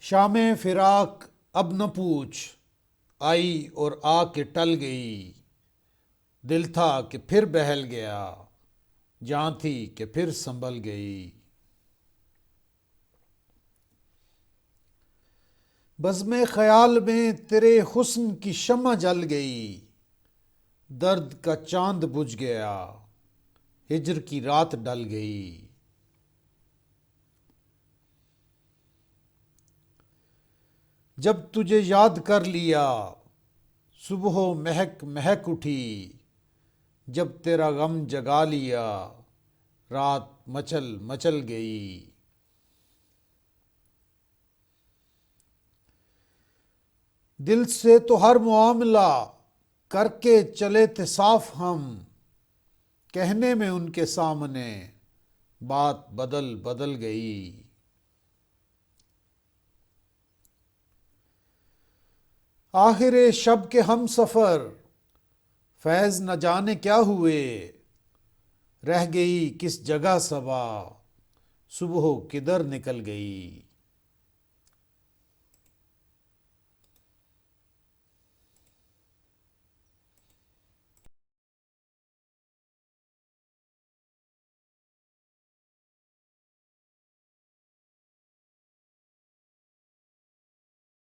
شام فراق اب نہ پوچھ، آئی اور آ کے ٹل گئی۔ دل تھا کہ پھر بہل گیا، جان تھی کہ پھر سنبھل گئی۔ بزم خیال میں تیرے حسن کی شمع جل گئی، درد کا چاند بجھ گیا، ہجر کی رات ڈل گئی۔ جب تجھے یاد کر لیا، صبح و مہک مہک اٹھی، جب تیرا غم جگا لیا، رات مچل مچل گئی۔ دل سے تو ہر معاملہ کر کے چلے تھے صاف ہم، کہنے میں ان کے سامنے بات بدل بدل گئی۔ آخر شب کے ہم سفر فیض نہ جانے کیا ہوئے، رہ گئی کس جگہ صبا، صبح کدھر نکل گئی۔